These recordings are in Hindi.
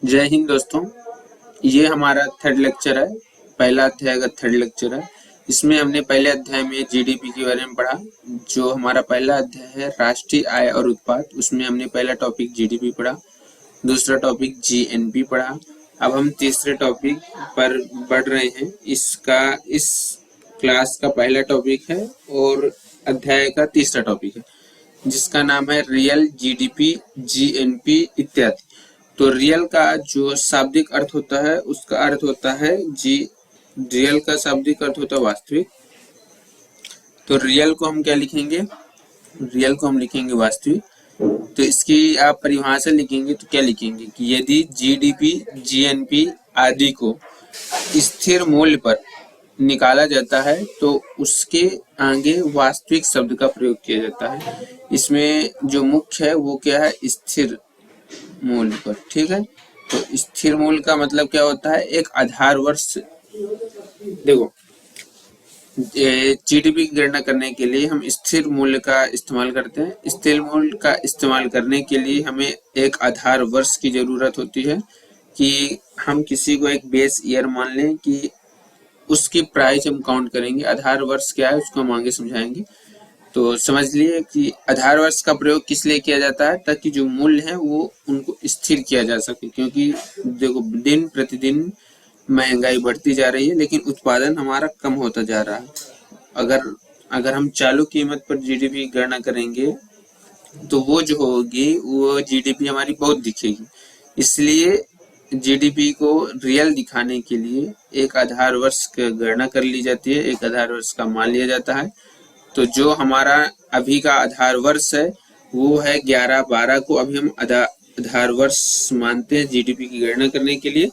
जय हिंद दोस्तों। ये हमारा थर्ड लेक्चर है। पहला अध्याय का थर्ड लेक्चर है। इसमें हमने पहले अध्याय में जीडीपी के बारे में पढ़ा। जो हमारा पहला अध्याय है राष्ट्रीय आय और उत्पाद, उसमें हमने पहला टॉपिक जीडीपी पढ़ा, दूसरा टॉपिक जीएनपी पढ़ा। अब हम तीसरे टॉपिक पर बढ़ रहे हैं। इस क्लास का पहला टॉपिक है और अध्याय का तीसरा टॉपिक है, जिसका नाम है रियल, जीडीपी, जीएनपी इत्यादि। तो रियल का जो शाब्दिक अर्थ होता है उसका अर्थ होता है जी। रियल का शाब्दिक अर्थ होता है वास्तविक। तो रियल को हम क्या लिखेंगे? रियल को हम लिखेंगे वास्तविक। तो इसकी आप परिभाषा लिखेंगे तो क्या लिखेंगे कि यदि जीडीपी, जीएनपी आदि को स्थिर मूल्य पर निकाला जाता है तो उसके आगे वास्तविक शब्द का प्रयोग किया जाता है। इसमें जो मुख्य है वो क्या है? स्थिर मूल्य पर। ठीक है, तो स्थिर मूल्य का मतलब क्या होता है? एक आधार वर्ष। देखो, जीडीपी की गणना करने के लिए हम स्थिर मूल्य का इस्तेमाल करते हैं। स्थिर मूल्य का इस्तेमाल करने के लिए हमें एक आधार वर्ष की जरूरत होती है कि हम किसी को एक बेस ईयर मान लें कि उसकी प्राइस हम काउंट करेंगे। आधार वर्ष क्या है उसको हम आगे समझाएंगे। तो समझ लिए कि आधार वर्ष का प्रयोग किस लिए किया जाता है? ताकि जो मूल्य है वो उनको स्थिर किया जा सके। क्योंकि देखो, दिन प्रतिदिन महंगाई बढ़ती जा रही है लेकिन उत्पादन हमारा कम होता जा रहा है। अगर हम चालू कीमत पर जीडीपी की गणना करेंगे तो वो जो होगी वो जीडीपी हमारी बहुत दिखेगी। इसलिए जीडीपी को रियल दिखाने के लिए एक आधार वर्ष की गणना कर ली जाती है, एक आधार वर्ष का मान लिया जाता है। तो जो हमारा अभी का आधार वर्ष है वो है 11-12 को अभी हम आधार वर्ष मानते हैं जीडीपी की गणना करने के लिए।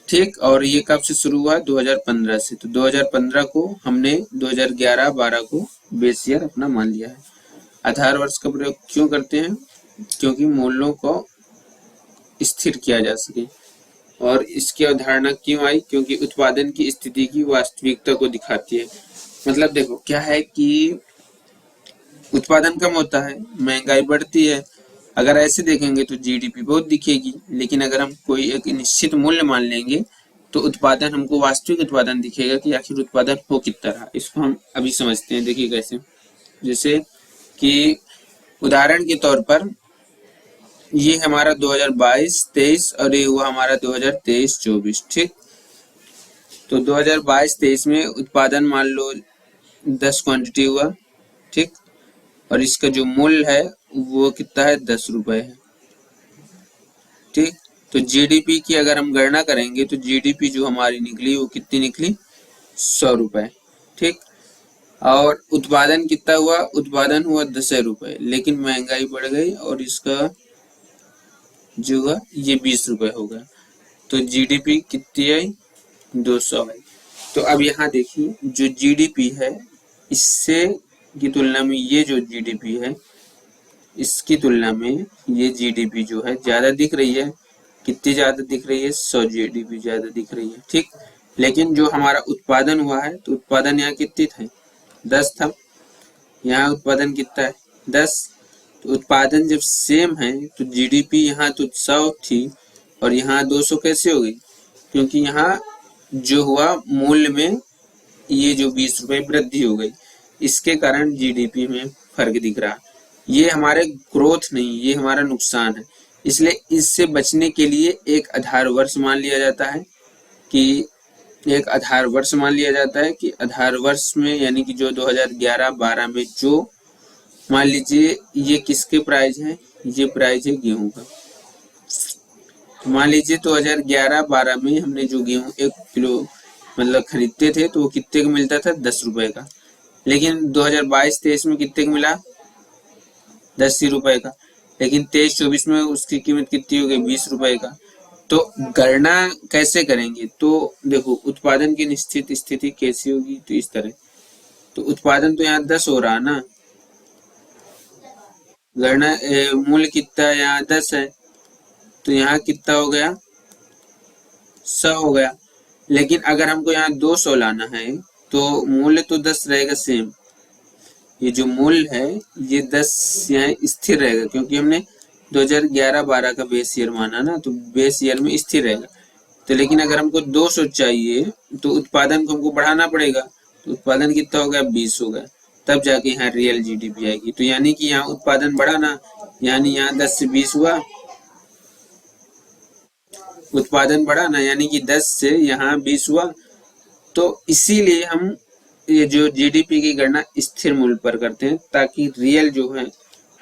ठीक, और ये कब से शुरू हुआ? 2015 से। तो 2015 को हमने 2011-12 को बेस ईयर अपना मान लिया है। आधार वर्ष का प्रयोग क्यों करते हैं? क्योंकि मूल्यों को स्थिर किया जा सके। और इसकी अवधारणा क्यों आई? क्योंकि उत्पादन की स्थिति की वास्तविकता को दिखाती है। मतलब देखो क्या है कि उत्पादन कम होता है, महंगाई बढ़ती है। अगर ऐसे देखेंगे तो जीडीपी बहुत दिखेगी, लेकिन अगर हम कोई एक निश्चित मूल्य मान लेंगे तो उत्पादन हमको वास्तविक उत्पादन दिखेगा कि आखिर उत्पादन हो कितना रहा। इसको हम अभी समझते हैं। देखिए कैसे। जैसे कि उदाहरण के तौर पर ये हमारा 2022-23 और ये हुआ हमारा 2023-24। ठीक, तो 2022-23 में उत्पादन मान लो 10 क्वांटिटी हुआ। ठीक, और इसका जो मूल्य है वो कितना है? 10 रुपए है। ठीक, तो जीडीपी की अगर हम गणना करेंगे तो जीडीपी जो हमारी निकली वो कितनी निकली? 100 रुपए। ठीक, और उत्पादन कितना हुआ? उत्पादन हुआ 10 रुपए, लेकिन महंगाई बढ़ गई और इसका जो हुआ ये 20 रुपए हो गया। तो जीडीपी कितनी आई? 200 आई। तो अब यहाँ देखिए, जो जीडीपी है इससे की तुलना में ये जो जीडीपी है इसकी तुलना में ये जीडीपी जो है ज्यादा दिख रही है। कितनी ज्यादा दिख रही है? 100 जीडीपी ज्यादा दिख रही है। ठीक, लेकिन जो हमारा उत्पादन हुआ है तो उत्पादन यहाँ कितनी था? 10 था। यहाँ उत्पादन कितना है? 10। तो उत्पादन जब सेम है तो जीडीपी यहाँ तो 100 थी और यहाँ 200 कैसे हो गई? क्योंकि यहाँ जो हुआ मूल्य में ये जो 20 रुपए वृद्धि हो गई, इसके कारण जीडीपी में फर्क दिख रहा। ये हमारे ग्रोथ नहीं, ये हमारा नुकसान है। इसलिए इससे बचने के लिए एक आधार वर्ष मान लिया जाता है कि आधार वर्ष में यानी कि जो 2011-12 में जो मान लीजिए ये किसके प्राइस है? ये प्राइस है गेहूं का। तो मान लीजिए 2011-12 में हमने जो गेहूं 1 किलो मतलब खरीदते थे तो वो कितने का मिलता था? 10 रुपए का। लेकिन 2022-23 में कितने का मिला? 10 ही रुपए का। लेकिन 23-24 में उसकी कीमत कितनी हो गई? 20 रुपए का। तो गणना कैसे करेंगे? तो देखो, उत्पादन की निश्चित स्थिति कैसी होगी? तो इस तरह। तो उत्पादन तो यहाँ 10 हो रहा ना, गणना मूल्य कितना है? यहाँ 10 है, तो यहाँ कितना हो गया? 100 हो गया। लेकिन अगर हमको यहाँ 200 लाना है तो मूल्य तो 10 रहेगा सेम। ये जो मूल्य है ये 10 यहाँ स्थिर रहेगा क्योंकि हमने 2011-12 का बेस ईयर माना ना, तो बेस ईयर में स्थिर रहेगा। तो लेकिन अगर हमको 200 चाहिए तो उत्पादन को हमको बढ़ाना पड़ेगा। तो उत्पादन कितना हो गया, 20 हो गया, तब जाके यहाँ रियल जीडीपी आएगी। तो यानी कि यहाँ उत्पादन बढ़ा ना, यानी यहाँ 10 से 20 हुआ, उत्पादन बढ़ा ना, यानी कि 10 से यहाँ 20 हुआ। तो इसीलिए हम ये जो जीडीपी की गणना स्थिर मूल्य पर करते हैं, ताकि रियल जो है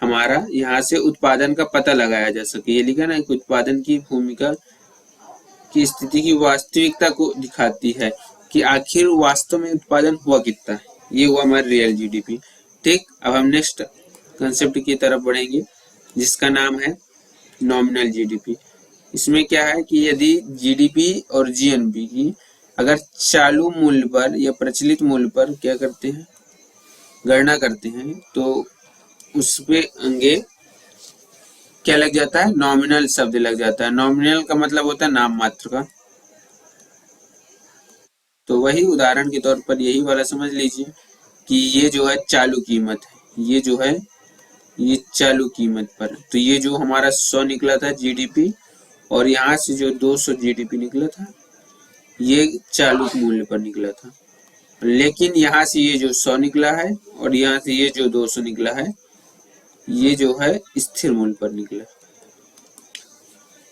हमारा यहाँ से उत्पादन का पता लगाया जा सके। ये लिखा ना कि उत्पादन की भूमिका की स्थिति की वास्तविकता को दिखाती है कि आखिर वास्तव में उत्पादन हुआ कितना है। ये हुआ हमारा रियल जीडीपी। ठीक, अब हम नेक्स्ट कंसेप्ट की तरफ बढ़ेंगे, जिसका नाम है नॉमिनल जीडीपी। इसमें क्या है कि यदि जीडीपी और जीएनपी की अगर चालू मूल्य पर या प्रचलित मूल्य पर क्या करते हैं, गणना करते हैं, तो उस पे अंगे क्या लग जाता है, नॉमिनल शब्द लग जाता है। नॉमिनल का मतलब होता है नाम मात्र का। तो वही उदाहरण के तौर पर यही वाला समझ लीजिए कि ये जो है चालू कीमत है, ये जो है ये चालू कीमत पर। तो ये जो हमारा 100 निकला था जीडीपी, और यहाँ से जो 200 जीडीपी निकला था, ये चालू मूल्य पर निकला था। लेकिन यहाँ से ये जो 100 निकला है और यहाँ से ये जो 200 निकला है, ये जो है स्थिर मूल्य पर निकला।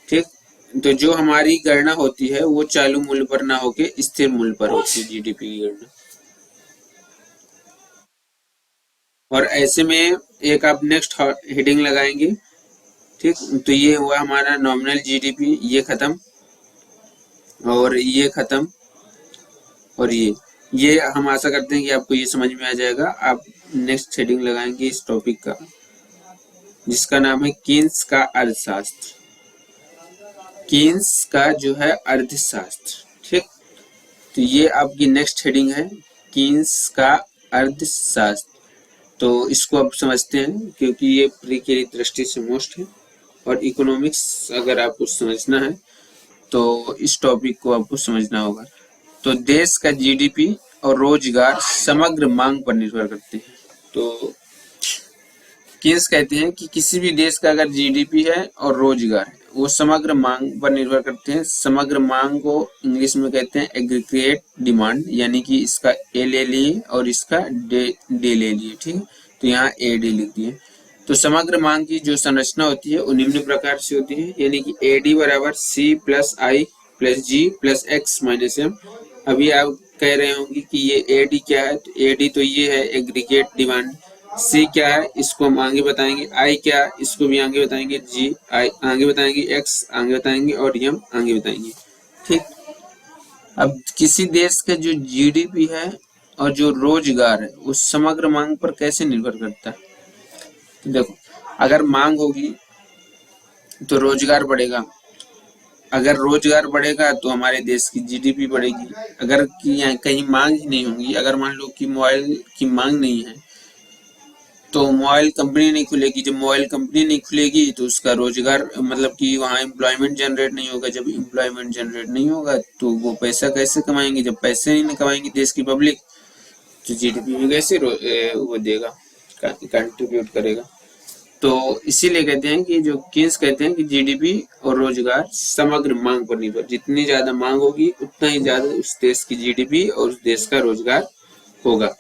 ठीक, तो जो हमारी गणना होती है वो चालू मूल्य पर ना होके स्थिर मूल्य पर होती है जीडीपी की गणना। और ऐसे में एक आप नेक्स्ट हेडिंग लगाएंगे। ठीक, तो ये हुआ हमारा नॉमिनल जीडीपी, ये खत्म और ये खत्म, और ये हम आशा करते हैं कि आपको ये समझ में आ जाएगा। आप नेक्स्ट हेडिंग लगाएंगे इस टॉपिक का, जिसका नाम है कीन्स का अर्थशास्त्र। कीन्स का जो है अर्थशास्त्र। ठीक, तो ये आपकी नेक्स्ट हेडिंग है, कीन्स का अर्थशास्त्र। तो इसको आप समझते हैं, क्योंकि ये प्री की दृष्टि से मोस्ट है, और इकोनॉमिक्स अगर आपको समझना है तो इस टॉपिक को आपको समझना होगा। तो देश का जीडीपी और रोजगार समग्र मांग पर निर्भर करते हैं। तो कीन्स कहते हैं कि किसी भी देश का अगर जीडीपी है और रोजगार है, वो समग्र मांग पर निर्भर करते हैं। समग्र मांग को इंग्लिश में कहते हैं एग्रीगेट डिमांड, यानी कि इसका ए ले लिए और इसका डी ले लिए। ठीक, तो यहाँ ए डी लिख दिए। तो समग्र मांग की जो संरचना होती है वो निम्न प्रकार से होती है, यानी कि ए डी बराबर सी प्लस आई प्लस जी प्लस एक्स माइनस एम। अभी आप कह रहे होंगे कि ये ए डी क्या है, तो ए डी तो ये है एग्रीगेट डिमांड। सी क्या है, इसको हम आगे बताएंगे। आई क्या, इसको भी आगे बताएंगे। जी आई आगे बताएंगे, एक्स आगे बताएंगे, और एम आगे बताएंगे। ठीक, अब किसी देश का जो जीडीपी है और जो रोजगार है वो समग्र मांग पर कैसे निर्भर करता है। तो देखो, अगर मांग होगी तो रोजगार बढ़ेगा, अगर रोजगार बढ़ेगा तो हमारे देश की जीडीपी बढ़ेगी। अगर कहीं मांग ही नहीं होगी, अगर मान लो कि मोबाइल की मांग नहीं है तो मोबाइल कंपनी नहीं खुलेगी। जब मोबाइल कंपनी नहीं खुलेगी तो उसका रोजगार मतलब कि वहाँ एम्प्लॉयमेंट जनरेट नहीं होगा। जब एम्प्लॉयमेंट जनरेट नहीं होगा तो वो पैसा कैसे कमाएंगे। जब पैसे ही नहीं कमाएंगे देश की पब्लिक, तो जीडीपी में कैसे वो देगा, कंट्रीब्यूट करेगा। तो इसीलिए कहते हैं कि जो कीन्स कहते हैं कि जीडीपी और रोजगार समग्र मांग पर निर्भर, जितनी ज्यादा मांग होगी उतना ही ज्यादा उस देश की जीडीपी और उस देश का रोजगार होगा।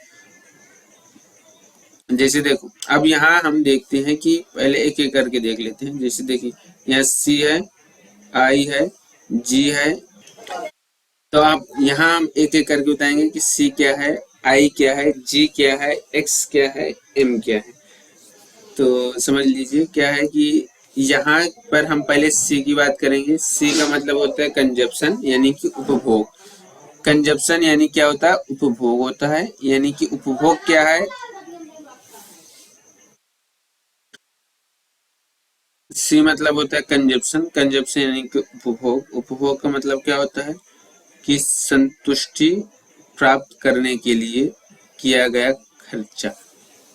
जैसे देखो, अब यहाँ हम देखते हैं कि पहले एक एक करके देख लेते हैं। जैसे देखिए, यहाँ सी है, आई है, जी है। तो आप यहाँ हम एक एक करके बताएंगे कि सी क्या है, आई क्या है, जी क्या है, एक्स क्या है, एम क्या है। तो समझ लीजिए क्या है कि यहाँ पर हम पहले सी की बात करेंगे। सी का मतलब होता है कंजप्शन, यानी कि उपभोग। कंजप्शन यानी क्या होता है, उपभोग होता है। यानी कि उपभोग क्या है, सी मतलब होता है कंजप्शन। कंजप्शन यानी कि उपभोग। उपभोग का मतलब क्या होता है कि संतुष्टि प्राप्त करने के लिए किया गया खर्चा।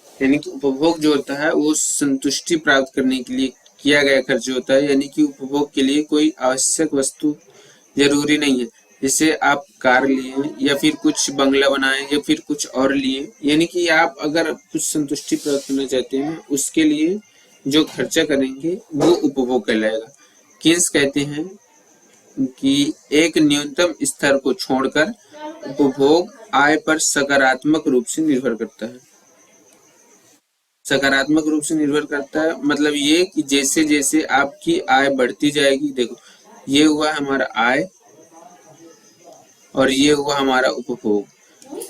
यानी कि उपभोग जो होता है वो संतुष्टि प्राप्त करने के लिए किया गया खर्च होता है। यानी कि उपभोग के लिए कोई आवश्यक वस्तु जरूरी नहीं है। जैसे आप कार लिए या फिर कुछ बंगला बनाए या फिर कुछ और लिए, यानी कि आप अगर कुछ संतुष्टि प्राप्त करना चाहते हैं उसके लिए जो खर्चा करेंगे वो उपभोग कहलाएगा। केन्स कहते हैं कि एक न्यूनतम स्तर को छोड़कर उपभोग आय पर सकारात्मक रूप से निर्भर करता है। सकारात्मक रूप से निर्भर करता है मतलब ये कि जैसे जैसे आपकी आय बढ़ती जाएगी, देखो ये हुआ हमारा आय और ये हुआ हमारा उपभोग।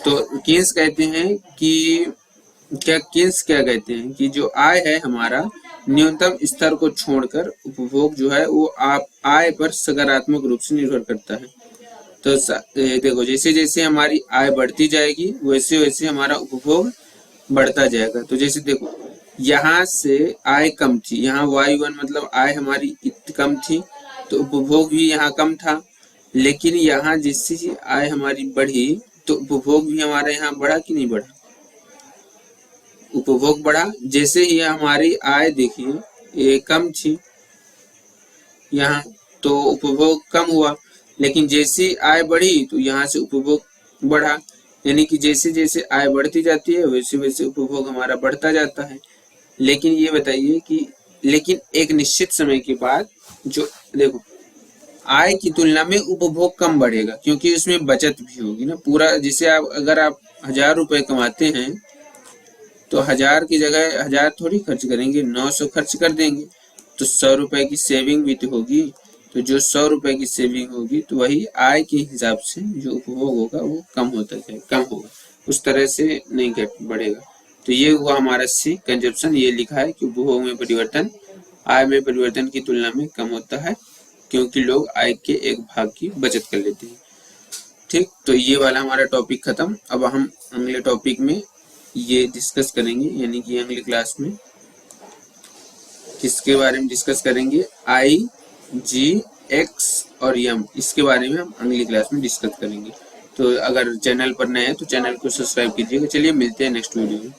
तो केन्स कहते हैं कि केन्स क्या कहते हैं कि जो आय है हमारा न्यूनतम स्तर को छोड़कर उपभोग जो है वो आप आय पर सकारात्मक रूप से निर्भर करता है। तो देखो जैसे जैसे हमारी आय बढ़ती जाएगी वैसे वैसे हमारा उपभोग बढ़ता जाएगा। तो जैसे देखो यहाँ से आय कम थी, यहाँ y1 मतलब आय हमारी कम थी तो उपभोग भी यहाँ कम था, लेकिन यहाँ जिससे आय हमारी बढ़ी तो उपभोग भी हमारा यहाँ बढ़ा कि नहीं बढ़ा? उपभोग बढ़ा। जैसे ही हमारी आय देखिए ये कम थी यहाँ तो उपभोग कम हुआ, लेकिन जैसी आय बढ़ी तो यहाँ से उपभोग बढ़ा। यानी कि जैसे जैसे आय बढ़ती जाती है वैसे वैसे उपभोग हमारा बढ़ता जाता है। लेकिन ये बताइए कि लेकिन एक निश्चित समय के बाद जो देखो आय की तुलना में उपभोग कम बढ़ेगा क्योंकि उसमें बचत भी होगी ना। पूरा जैसे आप अगर आप 1000 रुपए कमाते हैं तो 1000 की जगह 1000 थोड़ी खर्च करेंगे, 900 खर्च कर देंगे तो 100 रुपए की सेविंग भी तो होगी। तो जो 100 रुपए की सेविंग होगी तो वही आय के हिसाब से जो उपभोग होगा वो कम होता जाए, कम होगा, उस तरह से नहीं घट बढ़ेगा। तो ये हुआ हमारा सी कंजप्शन। ये लिखा है कि उपभोग में परिवर्तन आय में परिवर्तन की तुलना में कम होता है क्योंकि लोग आय के एक भाग की बचत कर लेते हैं। ठीक, तो ये वाला हमारा टॉपिक खत्म। अब हम अगले टॉपिक में ये डिस्कस करेंगे, यानी कि अगली क्लास में किसके बारे में डिस्कस करेंगे, आई, जी, एक्स और यम, इसके बारे में हम अगली क्लास में डिस्कस करेंगे। तो अगर चैनल पर नए हैं तो चैनल को सब्सक्राइब कीजिएगा। चलिए मिलते हैं नेक्स्ट वीडियो में।